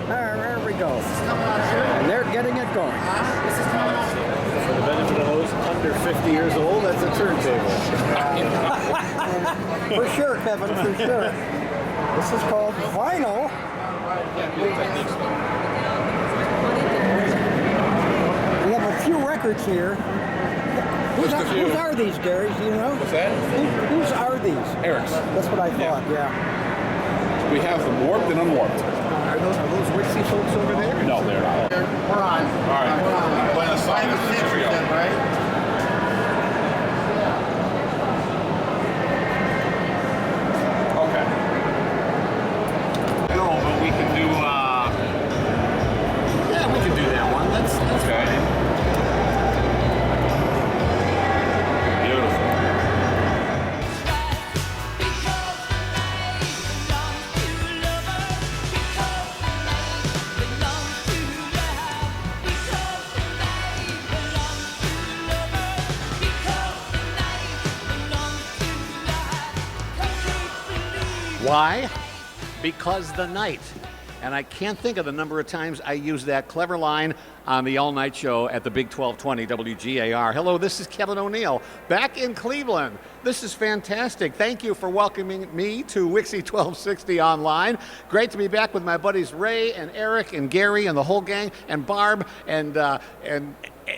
There we go. And they're getting it going. For the benefit of those under 50 years old, that's a turntable. For sure, Kevin, for sure. This is called vinyl. We have a few records here. Whose are these, Gary? Do you know? What's that? Whose are these? Eric's. That's what I thought, yeah. We have them warped and unwarped. Are those WIXY folks over there? No, they're not. We're on. All right. We're on. Playing a song. Here we go. Right? Okay. No, but we can do, yeah, we can do that one. That's Okay. fine. Beautiful. Why? Because the night. And I can't think of the number of times I used that clever line on the all-night show at the Big 1220 WGAR. Hello, this is Kevin O'Neill, back in Cleveland. This is fantastic. Thank you for welcoming me to WIXY1260 Online. Great to be back with my buddies Ray and Eric and Gary and the whole gang, and Barb and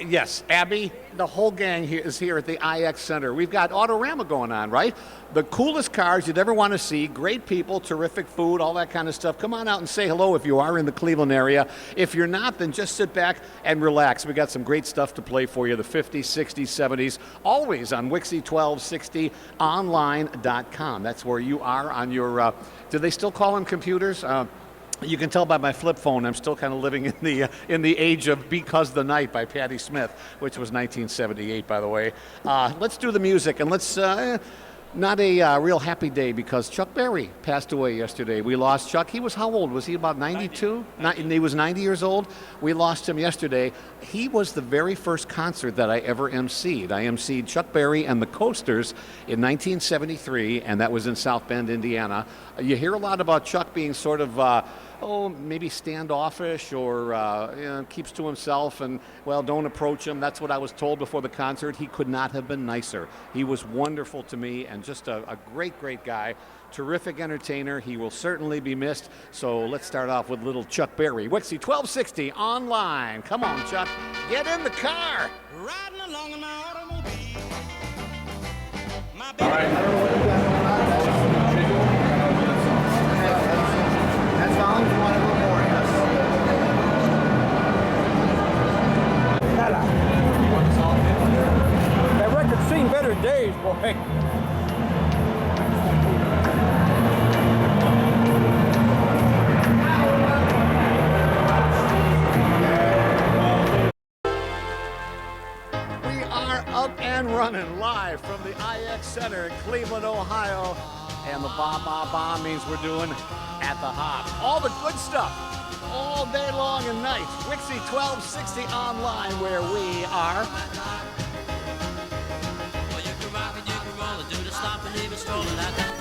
yes, Abby. The whole gang here is here at the IX Center. We've got Autorama going on, right? The coolest cars you'd ever want to see, great people, terrific food, all that kind of stuff. Come on out and say hello if you are in the Cleveland area. If you're not, then just sit back and relax. We got some great stuff to play for you, the 50s, 60s, 70s, always on WIXY1260Online.com. That's where you are on your, do they still call them computers? You can tell by my flip phone I'm still kind of living in the age of Because the Night by Patti Smith, which was 1978, by the way. Let's do the music, and let's not a real happy day because Chuck Berry passed away yesterday. We lost Chuck. He was how old? Was he about 92? He was 90 years old. We lost him yesterday. He was the very first concert that I ever emceed. I emceed Chuck Berry and the Coasters in 1973, and that was in South Bend, Indiana. You hear a lot about Chuck being sort of maybe standoffish or keeps to himself and, well, don't approach him. That's what I was told before the concert. He could not have been nicer. He was wonderful to me and just a great, great guy. Terrific entertainer. He will certainly be missed. So let's start off with little Chuck Berry. WIXY1260 Online. Come on, Chuck. Get in the car. Riding along in my automobile. My All right. That sounds one of them more, yes. That record's seen better days, boy. We are up and running live from the IX Center in Cleveland, Ohio. And the ba ba ba means we're doing at the hop. All the good stuff, all day long and night. WIXY1260 Online, where we are. Well, you can rock and you can roll and do the stop and even stroll it out there.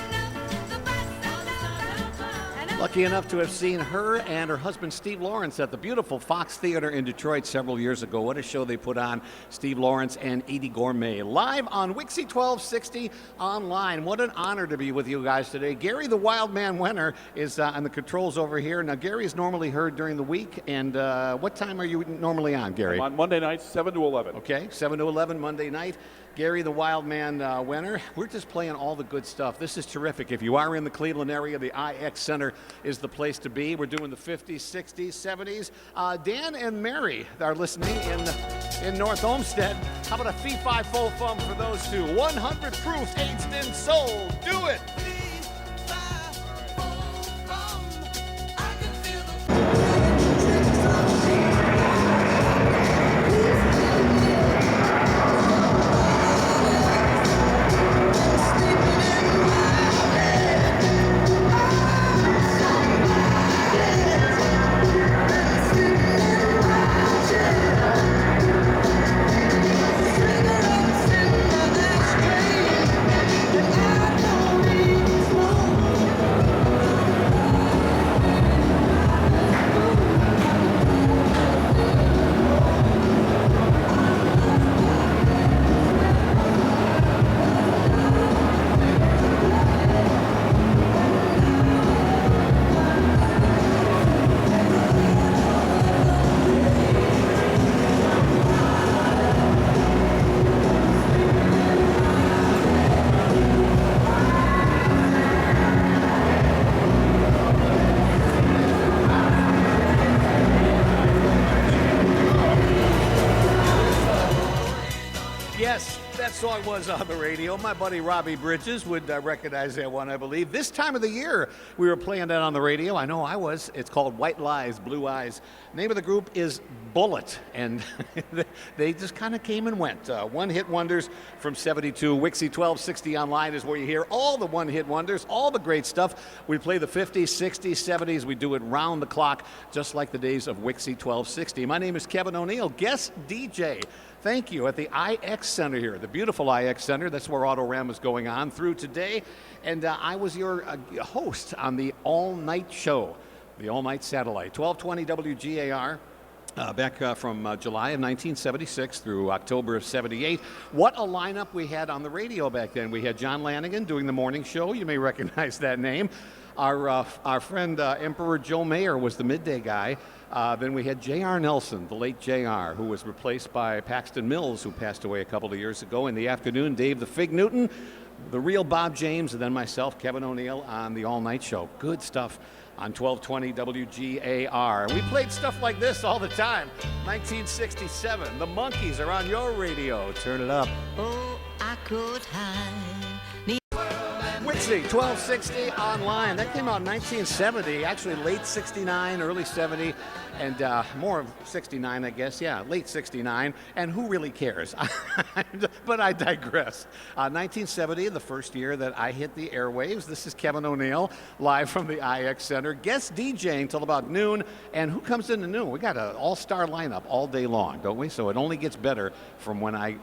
Lucky enough to have seen her and her husband Steve Lawrence at the beautiful Fox Theater in Detroit several years ago. What a show they put on, Steve Lawrence and Edie Gourmet. Live on WIXY1260 Online. What an honor to be with you guys today. Gary the Wildman Wenner is on the controls over here. Now, Gary is normally heard during the week. And what time are you normally on, Gary? I'm on Monday nights, 7 to 11. Okay, 7 to 11 Monday night. Gary the Wildman Wenner. We're just playing all the good stuff. This is terrific. If you are in the Cleveland area, the IX Center is the place to be. We're doing the 50s, 60s, 70s. Dan and Mary are listening in North Olmsted. How about a fee-fi-fo-fum for those two? 100 proof aged and sold. Do it. that song was on the radio. My buddy Robbie Bridges would recognize that one, I believe. This time of the year, we were playing that on the radio. I know I was. It's called White Lies, Blue Eyes. Name of the group is Bullet, and they just kind of came and went. One-hit wonders from 72. WIXY1260 Online is where you hear all the one-hit wonders, all the great stuff. We play the 50s, 60s, 70s. We do it round the clock, just like the days of WIXY1260. My name is Kevin O'Neill, guest DJ. Thank you at the IX Center here, the beautiful IX Center. That's where Autorama is going on through today. And I was your host on the all-night show, the all-night satellite, 1220 WGAR. Back from July of 1976 through October of 78. What a lineup we had on the radio back then. We had John Lanigan doing the morning show. You may recognize that name. Our friend Emperor Joe Mayer was the midday guy. Then we had J.R. Nelson, the late J.R., who was replaced by Paxton Mills, who passed away a couple of years ago. In the afternoon, Dave the Fig Newton, the real Bob James, and then myself, Kevin O'Neill, on the all-night show. Good stuff on 1220 WGAR. We played stuff like this all the time. 1967, the Monkees are on your radio. Turn it up. Oh, I could hide. WIXY1260 Online. That came out in 1970, actually late 69, early 70, and more of 69, I guess. Yeah, late 69. And who really cares? But I digress. 1970, the first year that I hit the airwaves. This is Kevin O'Neill, live from the IX Center. Guest DJing till about noon. And who comes in at noon? We got an all-star lineup all day long, don't we? So it only gets better from when I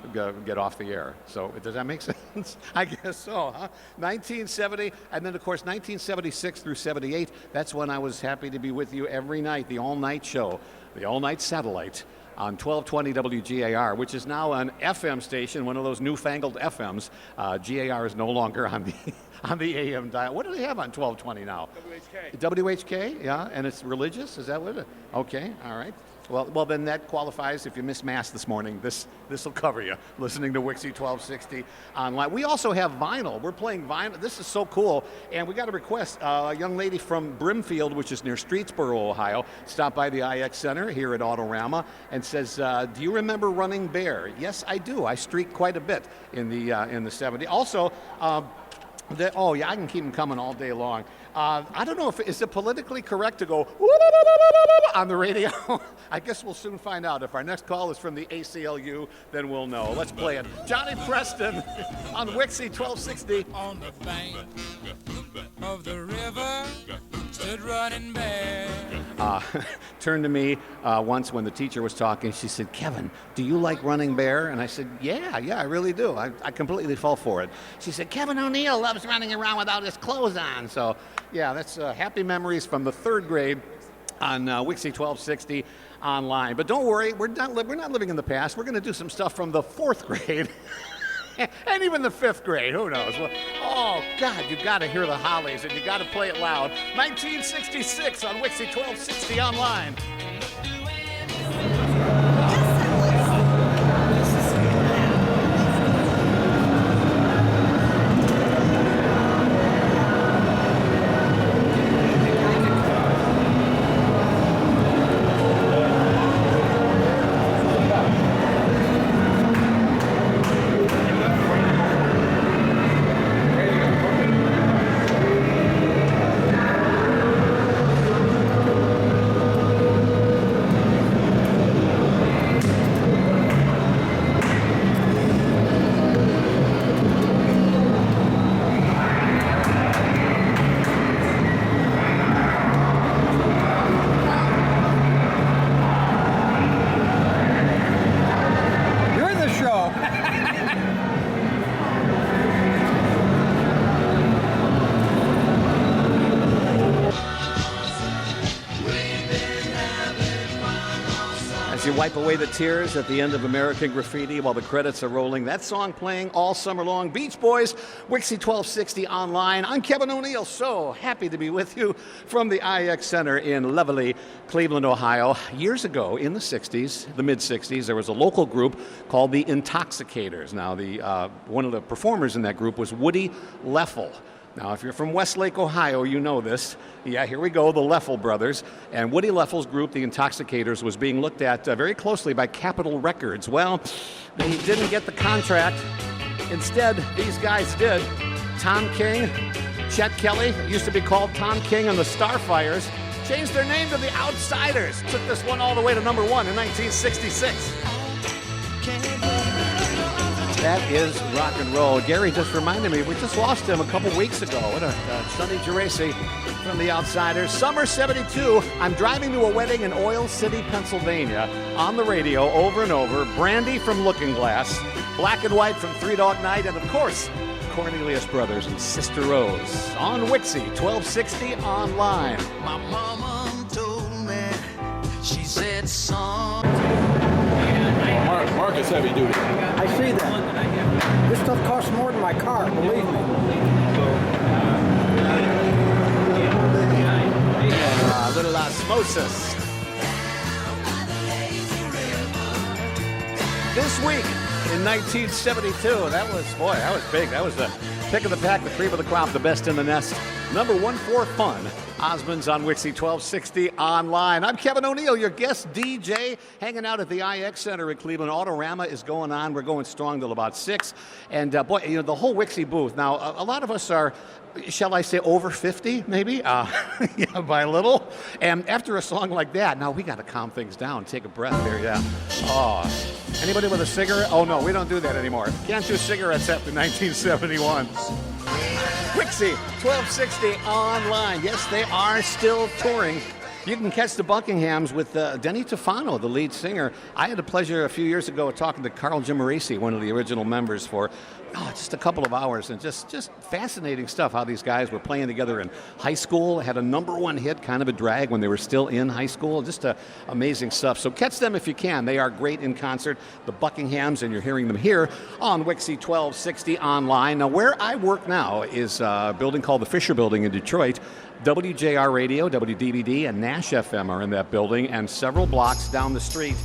get off the air. So does that make sense? I guess so, huh? 1970, and then, of course, 1976 through 78. That's when I was happy to be with you every night, the all-night show, the all-night satellite on 1220 WGAR, which is now an FM station, one of those newfangled FMs. GAR is no longer on the AM dial. What do they have on 1220 now? WHK, yeah, and it's religious? Is that what it is? Okay, all right. Well, then that qualifies. If you missed Mass this morning, this will cover you, listening to WIXY1260 Online. We also have vinyl. We're playing vinyl. This is so cool. And we got a request. A young lady from Brimfield, which is near Streetsboro, Ohio, stopped by the IX Center here at Autorama and says, do you remember Running Bear? Yes, I do. I streaked quite a bit in the 70s. Also, oh, yeah, I can keep them coming all day long. I don't know if is it politically correct to go on the radio. I guess we'll soon find out. If our next call is from the ACLU, then we'll know. Let's play it. Johnny Preston on WIXY1260. On the bank of the river stood Running Bear. Turned to me once when the teacher was talking. She said, Kevin, do you like Running Bear? And I said, yeah, I really do. I completely fall for it. She said, Kevin O'Neill loves running around without his clothes on. So, yeah, that's happy memories from the third grade on WIXY1260 Online. But don't worry, we're not living in the past. We're going to do some stuff from the fourth grade. And even the fifth grade, who knows? Well, oh, God, you got to hear the Hollies, and you got to play it loud. 1966 on WIXY1260 Online. You wipe away the tears at the end of American Graffiti while the credits are rolling. That song playing all summer long. Beach Boys, WIXY1260 Online. I'm Kevin O'Neill, so happy to be with you from the IX Center in lovely Cleveland, Ohio. Years ago, in the 60s, the mid-60s, there was a local group called the Intoxicators. Now, one of the performers in that group was Woody Leffel. Now, if you're from Westlake, Ohio, you know this. Yeah, here we go, the Leffel brothers. And Woody Leffel's group, the Intoxicators, was being looked at very closely by Capitol Records. Well, they didn't get the contract. Instead, these guys did. Tom King, Chet Kelly, used to be called Tom King and the Starfires, changed their name to the Outsiders. Took this one all the way to number 1 in 1966. That is rock and roll. Gary just reminded me, we just lost him a couple weeks ago. What a Sonny Geraci from the Outsiders. Summer 72, I'm driving to a wedding in Oil City, Pennsylvania. On the radio, over and over, Brandy from Looking Glass, Black and White from Three Dog Night, and of course, Cornelius Brothers and Sister Rose. On WIXY 1260 Online. My mama told me, she said, son. Mark is heavy duty. I see that. This stuff costs more than my car, believe me. Little osmosis. This week in 1972, that was big. That was the pick of the pack, the cream of the crop, the best in the nest. Number 1 for fun. Osmonds on WIXY 1260 Online. I'm Kevin O'Neill, your guest DJ, hanging out at the IX Center in Cleveland. Autorama is going on. We're going strong till about 6. And boy, you know, the whole WIXY booth. Now, a lot of us are, shall I say, over 50, maybe? Yeah, by a little. And after a song like that, now we got to calm things down. Take a breath here, yeah. Oh, anybody with a cigarette? Oh, no, we don't do that anymore. Can't do cigarettes after 1971. WIXY 1260 Online. Yes, they are still touring. You can catch the Buckinghams with Denny Tufano, the lead singer. I had the pleasure a few years ago of talking to Carl Jimmerisi, one of the original members, for just a couple of hours, and just fascinating stuff, how these guys were playing together in high school, had a number 1 hit, kind of a drag, when they were still in high school. Just amazing stuff. So catch them if you can. They are great in concert, the Buckinghams, and you're hearing them here on WIXY 1260 Online. Now, where I work now is a building called the Fisher Building in Detroit. WJR Radio, WDBD, and Nash FM are in that building, and several blocks down the street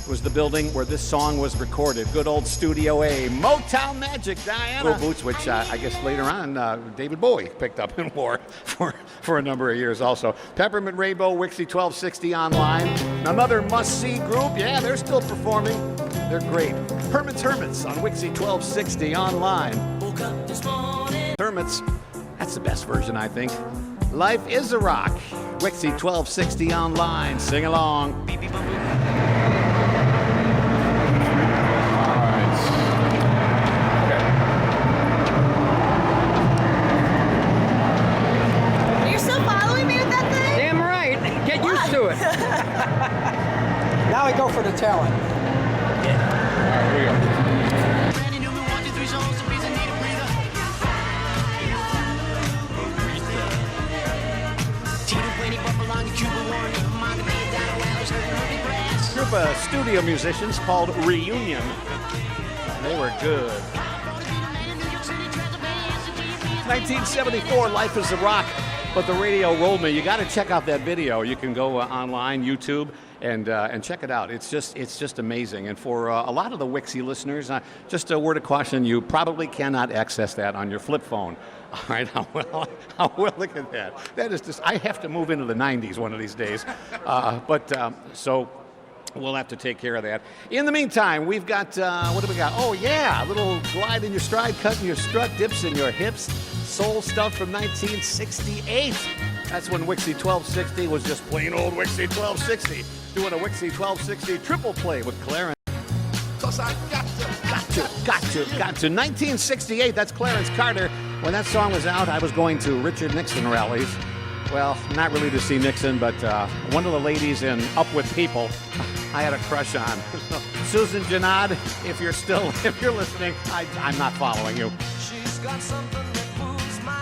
was the building where this song was recorded. Good old Studio A, Motown Magic, Diana. Boots, which I guess later on David Bowie picked up and wore for a number of years also. Peppermint Rainbow, WIXY 1260 Online. Another must-see group. Yeah, they're still performing. They're great. Hermits on WIXY 1260 Online. Hermits, that's the best version, I think. Life is a Rock, WIXY 1260 Online. Sing along. Beep, beep, boop, boop. You're still following me with that thing? Damn right. Get used to it. Now I go for the talent. All right, here we go. Group of studio musicians called Reunion. They were good. 1974, Life is a Rock, but the radio rolled me. You got to check out that video. You can go online, YouTube, and check it out. It's just amazing. And for a lot of the WIXY listeners, just a word of caution: you probably cannot access that on your flip phone. All right, how well, look at that. That is just, I have to move into the 90s one of these days. So we'll have to take care of that. In the meantime, we've got, what do we got? Oh, yeah, a little glide in your stride, cut in your strut, dips in your hips, soul stuff from 1968. That's when WIXY 1260 was just plain old WIXY 1260, doing a WIXY 1260 triple play with Clarence. Cause I got to. 1968, that's Clarence Carter. When that song was out, I was going to Richard Nixon rallies. Well, not really to see Nixon, but one of the ladies in Up With People I had a crush on. Susan Janad, if you're listening, I'm not following you. She's got something that moves my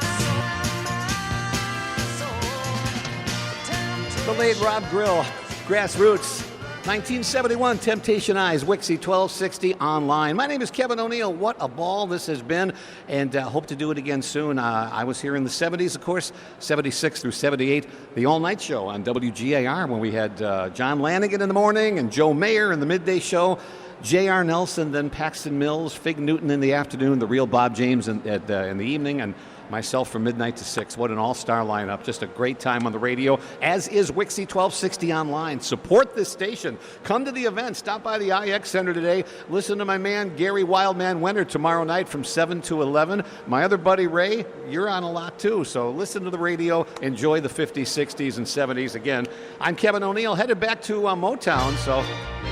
soul. The late Rob Grill, Grassroots. 1971, Temptation Eyes, WIXY 1260 Online. My name is Kevin O'Neill. What a ball this has been, and hope to do it again soon. I was here in the 70s, of course, 76 through 78, the all-night show on WGAR when we had John Lanigan in the morning and Joe Mayer in the midday show, J.R. Nelson, then Paxton Mills, Fig Newton in the afternoon, the real Bob James in the evening, and myself from midnight to 6. What an all-star lineup. Just a great time on the radio, as is WIXY1260 Online. Support this station. Come to the event. Stop by the IX Center today. Listen to my man, Gary Wildman Wenner, tomorrow night from 7 to 11. My other buddy, Ray, you're on a lot too, so listen to the radio. Enjoy the 50s, 60s, and 70s. Again, I'm Kevin O'Neill, headed back to Motown, so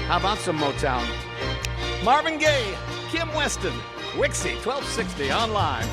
how about some Motown? Marvin Gaye, Kim Weston, WIXY 1260 Online.